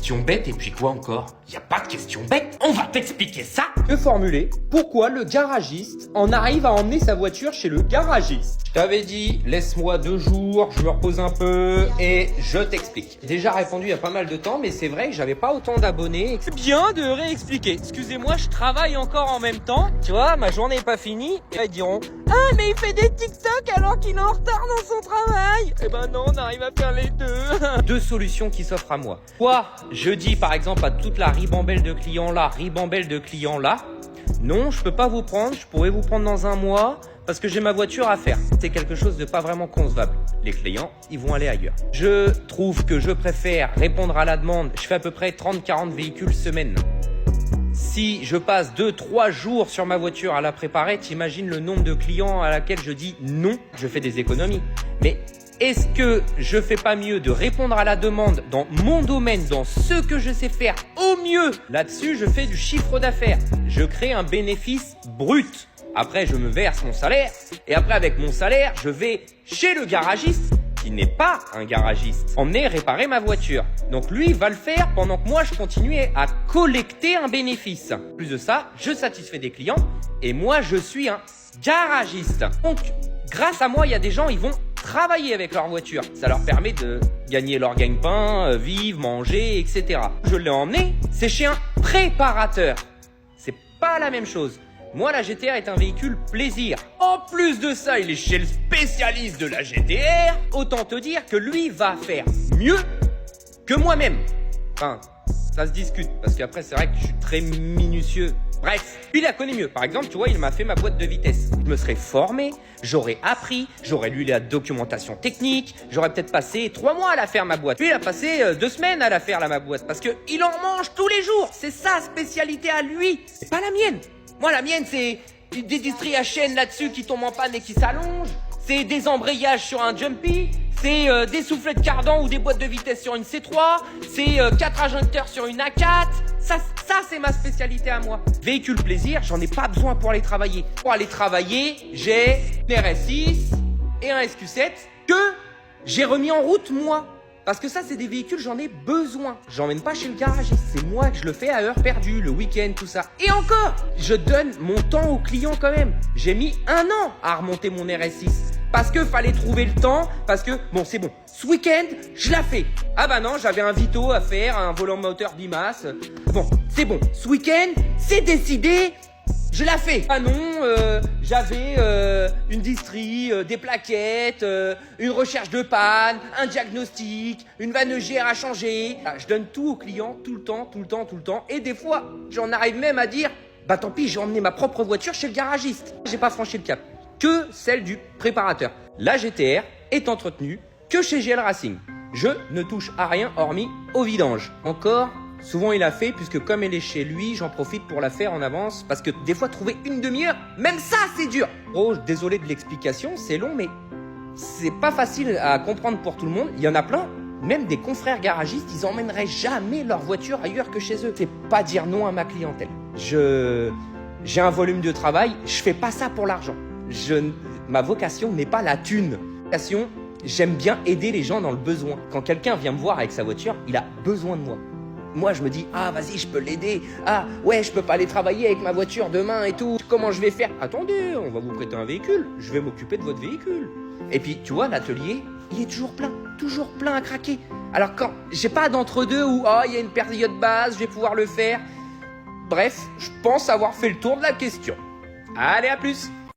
question bête et puis quoi encore? Y a pas de question bête, on va t'expliquer ça. Que formuler pourquoi le garagiste en arrive à emmener sa voiture chez le garagiste. Je t'avais dit, laisse-moi 2 jours, je me repose un peu et je t'explique. J'ai déjà répondu il y a pas mal de temps, mais c'est vrai que j'avais pas autant d'abonnés. C'est bien de réexpliquer. Excusez-moi, je travaille encore en même temps. Tu vois, ma journée n'est pas finie. Et ils diront, ah, mais il fait des TikTok alors qu'il est en retard dans son travail. Eh ben non, on arrive à faire les deux. Deux solutions qui s'offrent à moi. Soit je dis par exemple à toute la ribambelle de clients là, non, je peux pas vous prendre, je pourrais vous prendre dans un mois parce que j'ai ma voiture à faire. C'est quelque chose de pas vraiment concevable. Les clients, ils vont aller ailleurs. Je trouve que je préfère répondre à la demande. Je fais à peu près 30-40 véhicules semaine. Si je passe 2-3 jours sur ma voiture à la préparer, t'imagines le nombre de clients à laquelle je dis non, je fais des économies. Mais est-ce que je fais pas mieux de répondre à la demande dans mon domaine, dans ce que je sais faire au mieux? Là-dessus, je fais du chiffre d'affaires. Je crée un bénéfice brut. Après, je me verse mon salaire. Et après, avec mon salaire, je vais chez le garagiste, qui n'est pas un garagiste, emmener réparer ma voiture. Donc lui, il va le faire pendant que moi, je continue à collecter un bénéfice. Plus de ça, je satisfais des clients et moi, je suis un garagiste. Donc, grâce à moi, il y a des gens, ils vont travailler avec leur voiture. Ça leur permet de gagner leur gagne-pain, vivre, manger, etc. Je l'ai emmené, c'est chez un préparateur. C'est pas la même chose. Moi, la GTR est un véhicule plaisir. En plus de ça, il est chez le spécialiste de la GTR. Autant te dire que lui va faire mieux que moi-même. Enfin, ça se discute, parce qu'après, c'est vrai que je suis très minutieux. Bref, lui, il la connaît mieux. Par exemple, tu vois, il m'a fait ma boîte de vitesse. Je me serais formé, j'aurais appris, j'aurais lu la documentation technique, j'aurais peut-être passé 3 mois à la faire, ma boîte. Lui, il a passé 2 semaines à la faire, ma boîte, parce que il en mange tous les jours. C'est sa spécialité à lui, c'est pas la mienne. Moi, la mienne, c'est des distrits à chaîne là-dessus qui tombent en panne et qui s'allongent. C'est des embrayages sur un Jumpy. C'est des soufflets de cardan ou des boîtes de vitesse sur une C3. C'est 4 injecteurs sur une A4. Ça c'est ma spécialité à moi. Véhicule plaisir, j'en ai pas besoin pour aller travailler. Pour aller travailler, j'ai une RS6 et un SQ7 que j'ai remis en route, moi. Parce que ça, c'est des véhicules, j'en ai besoin. J'emmène pas chez le garagiste. C'est moi que je le fais à heure perdue, le week-end, tout ça. Et encore, je donne mon temps aux clients quand même. J'ai mis 1 an à remonter mon RS6. Parce que fallait trouver le temps. Parce que, bon, c'est bon. Ce week-end, je la fais. Ah bah non, j'avais un Vito à faire, un volant moteur Bimas. Bon, c'est bon. Ce week-end, c'est décidé. Je la fais. Ah non, j'avais une distrie, des plaquettes, une recherche de panne, un diagnostic, une vanne EGR à changer. Ah, je donne tout aux clients, tout le temps. Et des fois, j'en arrive même à dire, bah tant pis, j'ai emmené ma propre voiture chez le garagiste. J'ai pas franchi le cap. Que celle du préparateur. La GTR est entretenue que chez GL Racing. Je ne touche à rien hormis au vidange. Encore, souvent il a fait, puisque comme elle est chez lui, j'en profite pour la faire en avance, parce que des fois trouver une demi-heure, même ça c'est dur. Oh, désolé de l'explication, c'est long, mais c'est pas facile à comprendre pour tout le monde. Il y en a plein, même des confrères garagistes, ils emmèneraient jamais leur voiture ailleurs que chez eux. C'est pas dire non à ma clientèle. J'ai un volume de travail, je fais pas ça pour l'argent. Ma vocation n'est pas la thune. Vocation, j'aime bien aider les gens dans le besoin. Quand quelqu'un vient me voir avec sa voiture, il a besoin de moi. Moi, je me dis, ah, vas-y, je peux l'aider. Ah, ouais, je peux pas aller travailler avec ma voiture demain et tout. Comment je vais faire? Attendez, on va vous prêter un véhicule. Je vais m'occuper de votre véhicule. Et puis, tu vois, l'atelier, il est toujours plein à craquer. Alors, quand j'ai pas d'entre-deux où, il y a une période basse, je vais pouvoir le faire. Bref, je pense avoir fait le tour de la question. Allez, à plus!